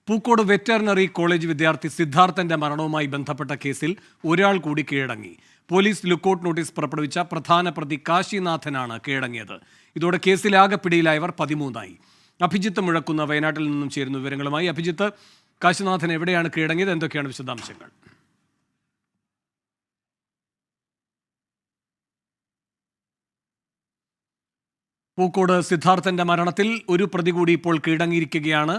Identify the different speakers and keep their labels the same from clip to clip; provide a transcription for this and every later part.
Speaker 1: Pookode veterinary college വിദ്യാർത്ഥി സിദ്ധാർത്ഥന്റെ മരണവുമായി ബന്ധപ്പെട്ട കേസിൽ ഒരാൾ കൂടി കീഴടങ്ങി. പോലീസ് ലുക്കൌട്ട് നോട്ടീസ് പുറപ്പെടുവിച്ച പ്രധാന പ്രതി കാശിനാഥനാണ് കീഴടങ്ങിയത്. ഇതോടെ കേസിലാകെ പിടിയിലായവർ 13ആയി. അഭിജിത്ത് മുഴക്കുന്ന വയനാട്ടിൽ നിന്നും ചേരുന്ന വിവരങ്ങളുമായി. അഭിജിത്ത്, കാശിനാഥൻ എവിടെയാണ് കീഴടങ്ങിയത്? എന്തൊക്കെയാണ് വിശദാംശങ്ങൾ? പൂക്കോട് സിദ്ധാർത്ഥന്റെ മരണത്തിൽ ഒരു പ്രതി കൂടി ഇപ്പോൾ കീഴടങ്ങിയിരിക്കുകയാണ്.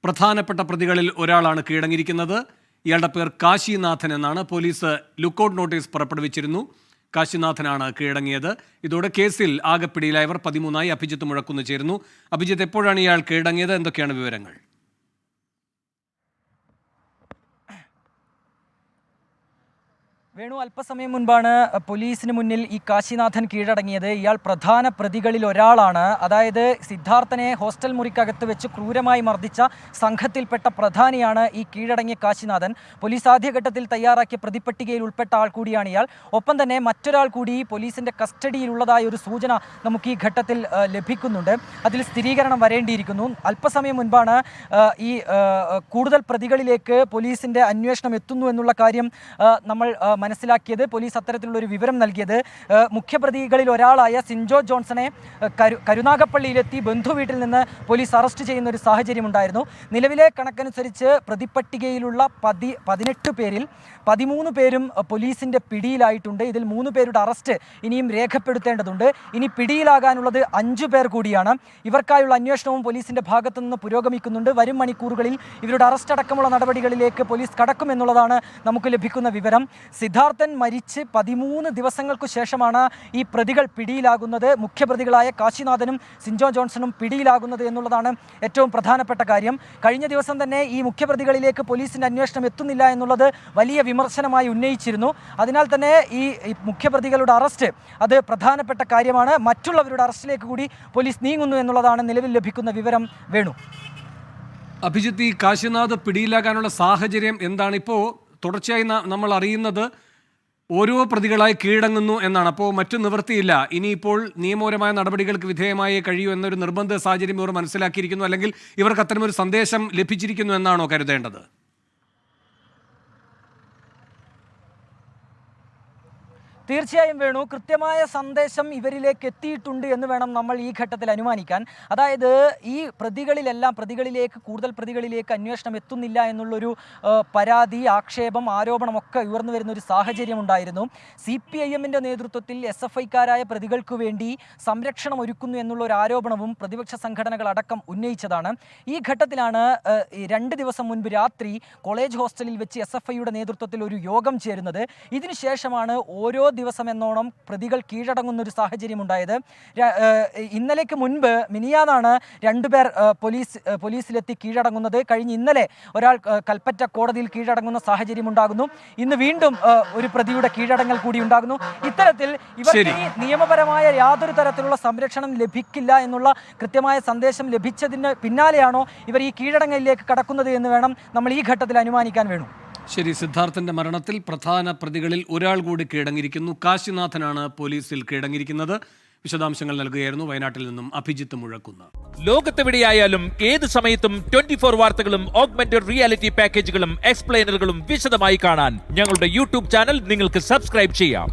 Speaker 1: പ്രധാനപ്പെട്ട പ്രതികളിൽ ഒരാളാണ് കീഴടങ്ങിയിരിക്കുന്നത്. ഇയാളുടെ പേർ കാശിനാഥൻ എന്നാണ്. പോലീസ് ലുക്കൌട്ട് നോട്ടീസ് പുറപ്പെടുവിച്ചിരുന്നു. കാശിനാഥനാണ് കീഴടങ്ങിയത്. ഇതോടെ കേസിൽ ആകെ പിടിയിലായവർ 13ആയി. അഭിജിത്ത് മുഴക്കുന്ന് ചേരുന്നു. അഭിജിത്ത്, എപ്പോഴാണ് ഇയാൾ കീഴടങ്ങിയത്? എന്തൊക്കെയാണ് വിവരങ്ങൾ?
Speaker 2: വേണു, അല്പസമയം മുൻപാണ് പോലീസിന് മുന്നിൽ ഈ കാശിനാഥൻ കീഴടങ്ങിയത്. ഇയാൾ പ്രധാന പ്രതികളിൽ ഒരാളാണ്. അതായത് സിദ്ധാർത്ഥനെ ഹോസ്റ്റൽ മുറിക്കകത്ത് വെച്ച് ക്രൂരമായി മർദ്ദിച്ച സംഘത്തിൽപ്പെട്ട പ്രധാനിയാണ് ഈ കീഴടങ്ങിയ കാശിനാഥൻ. പോലീസ് ആദ്യഘട്ടത്തിൽ തയ്യാറാക്കിയ പ്രതിപ്പട്ടികയിൽ ഉൾപ്പെട്ട ആൾ കൂടിയാണ് ഇയാൾ. ഒപ്പം തന്നെ മറ്റൊരാൾ കൂടി പോലീസിൻ്റെ കസ്റ്റഡിയിലുള്ളതായ ഒരു സൂചന നമുക്ക് ഈ ഘട്ടത്തിൽ ലഭിക്കുന്നുണ്ട്. അതിൽ സ്ഥിരീകരണം വരേണ്ടിയിരിക്കുന്നു. അല്പസമയം മുൻപാണ് ഈ കൂടുതൽ പ്രതികളിലേക്ക് പോലീസിൻ്റെ അന്വേഷണം എത്തുന്നു എന്നുള്ള കാര്യം നമ്മൾ മനസ്സിലാക്കിയത്. പോലീസ് അത്തരത്തിലുള്ള ഒരു വിവരം നൽകിയത്. മുഖ്യപ്രതികളിൽ ഒരാളായ സിൻജോ ജോൺസണെ കരുനാഗപ്പള്ളിയിലെത്തി ബന്ധുവീട്ടിൽ നിന്ന് പോലീസ് അറസ്റ്റ് ചെയ്യുന്ന ഒരു സാഹചര്യം ഉണ്ടായിരുന്നു. നിലവിലെ കണക്കനുസരിച്ച് പ്രതിപ്പട്ടികയിലുള്ള 18 പേരിൽ 13 പേരും പോലീസിൻ്റെ പിടിയിലായിട്ടുണ്ട്. ഇതിൽ 3 പേരുടെ അറസ്റ്റ് ഇനിയും രേഖപ്പെടുത്തേണ്ടതുണ്ട്. ഇനി പിടിയിലാകാനുള്ളത് 5 പേർ കൂടിയാണ്. ഇവർക്കായുള്ള അന്വേഷണവും പോലീസിൻ്റെ ഭാഗത്തു നിന്ന് പുരോഗമിക്കുന്നുണ്ട്. വരും മണിക്കൂറുകളിൽ ഇവരുടെ അറസ്റ്റ് അടക്കമുള്ള നടപടികളിലേക്ക് പോലീസ് കടക്കുമെന്നുള്ളതാണ് നമുക്ക് ലഭിക്കുന്ന വിവരം. സിദ്ധാർത്ഥൻ മരിച്ച് 13 ദിവസങ്ങൾക്കു ശേഷമാണ് ഈ പ്രതികൾ പിടിയിലാകുന്നത്. മുഖ്യപ്രതികളായ കാശിനാഥനും സിൻജോ ജോൺസണും പിടിയിലാകുന്നത് എന്നുള്ളതാണ് ഏറ്റവും പ്രധാനപ്പെട്ട കാര്യം. കഴിഞ്ഞ ദിവസം തന്നെ ഈ മുഖ്യപ്രതികളിലേക്ക് പോലീസിൻ്റെ അന്വേഷണം എത്തുന്നില്ല എന്നുള്ളത് വലിയ വിമർശനമായി ഉന്നയിച്ചിരുന്നു. അതിനാൽ തന്നെ ഈ മുഖ്യപ്രതികളുടെ അറസ്റ്റ് അത് പ്രധാനപ്പെട്ട കാര്യമാണ്. മറ്റുള്ളവരുടെ അറസ്റ്റിലേക്ക് കൂടി പോലീസ് നീങ്ങുന്നു എന്നുള്ളതാണ് നിലവിൽ ലഭിക്കുന്ന വിവരം. വേണു,
Speaker 1: അഭിജിത്ത്, ഈ കാശിനാഥ് പിടിയിലാകാനുള്ള സാഹചര്യം എന്താണ്? ഇപ്പോൾ തുടർച്ചയായി നമ്മൾ അറിയുന്നത് ഓരോ പ്രതികളായി കീഴടങ്ങുന്നു എന്നാണ്. അപ്പോൾ മറ്റു നിവൃത്തിയില്ല. ഇനിയിപ്പോൾ നിയമപരമായ നടപടികൾക്ക് വിധേയമായി കഴിയൂ എന്നൊരു നിർബന്ധ സാഹചര്യം ഇവർ മനസ്സിലാക്കിയിരിക്കുന്നു, അല്ലെങ്കിൽ ഇവർക്ക് അത്തരമൊരു സന്ദേശം ലഭിച്ചിരിക്കുന്നു എന്നാണോ കരുതേണ്ടത്?
Speaker 2: തീർച്ചയായും വേണു, കൃത്യമായ സന്ദേശം ഇവരിലേക്ക് എത്തിയിട്ടുണ്ട് എന്ന് വേണം നമ്മൾ ഈ ഘട്ടത്തിൽ അനുമാനിക്കാൻ. അതായത് ഈ പ്രതികളിലേക്ക് കൂടുതൽ പ്രതികളിലേക്ക് അന്വേഷണം എത്തുന്നില്ല എന്നുള്ളൊരു പരാതി, ആക്ഷേപം, ആരോപണമൊക്കെ ഉയർന്നു വരുന്ന ഒരു സാഹചര്യം ഉണ്ടായിരുന്നു. CPIMൻ്റെ നേതൃത്വത്തിൽ SFIക്കാരായ പ്രതികൾക്ക് വേണ്ടി സംരക്ഷണം ഒരുക്കുന്നു എന്നുള്ള ഒരു ആരോപണവും പ്രതിപക്ഷ സംഘടനകളടക്കം ഉന്നയിച്ചതാണ്. ഈ ഘട്ടത്തിലാണ് 2 ദിവസം മുൻപ് രാത്രി കോളേജ് ഹോസ്റ്റലിൽ വെച്ച് SFIയുടെ നേതൃത്വത്തിൽ ഒരു യോഗം ചേരുന്നത്. ഇതിനുശേഷമാണ് ഓരോ ദിവസം എന്നോണം പ്രതികൾ കീഴടങ്ങുന്ന ഒരു സാഹചര്യം ഉണ്ടായത്. ഇന്നലേക്ക് മുൻപ് മിനിയാന്നാണ് 2 പേർ പോലീസിലെത്തി കീഴടങ്ങുന്നത്. കഴിഞ്ഞ് ഇന്നലെ ഒരാൾ കൽപ്പറ്റ കോടതിയിൽ കീഴടങ്ങുന്ന സാഹചര്യം ഉണ്ടാകുന്നു. ഇന്ന് വീണ്ടും ഒരു പ്രതിയുടെ കീഴടങ്ങൽ കൂടി ഉണ്ടാകുന്നു. ഇത്തരത്തിൽ ഇവർക്ക് ഈ നിയമപരമായ യാതൊരു തരത്തിലുള്ള സംരക്ഷണം ലഭിക്കില്ല എന്നുള്ള കൃത്യമായ സന്ദേശം ലഭിച്ചതിന് പിന്നാലെയാണോ ഇവർ ഈ കീഴടങ്ങലിലേക്ക് കടക്കുന്നത് എന്ന് വേണം നമ്മൾ ഈ ഘട്ടത്തിൽ അനുമാനിക്കാൻ. വേണു,
Speaker 1: ശരി. സിദ്ധാർത്ഥന്റെ മരണത്തിൽ പ്രധാന പ്രതികളിൽ ഒരാൾ കൂടി കീഴടങ്ങിയിരിക്കുന്നു. കാശിനാഥനാണ് പോലീസിൽ കീഴടങ്ങിയിരിക്കുന്നത്. വിശദാംശങ്ങൾ നൽകുകയായിരുന്നു വയനാട്ടിൽ നിന്നും അഭിജിത്ത് മുഴക്കുന്ന.
Speaker 3: ലോകത്തെവിടെയായാലും ഏത് സമയത്തും 24 വാർത്തകളും ഓഗ്മെന്റഡ് റിയാലിറ്റി പാക്കേജുകളും എക്സ്പ്ലെയിനറുകളും വിശദമായി കാണാൻ ഞങ്ങളുടെ YouTube ചാനൽ നിങ്ങൾക്ക് സബ്സ്ക്രൈബ് ചെയ്യാം.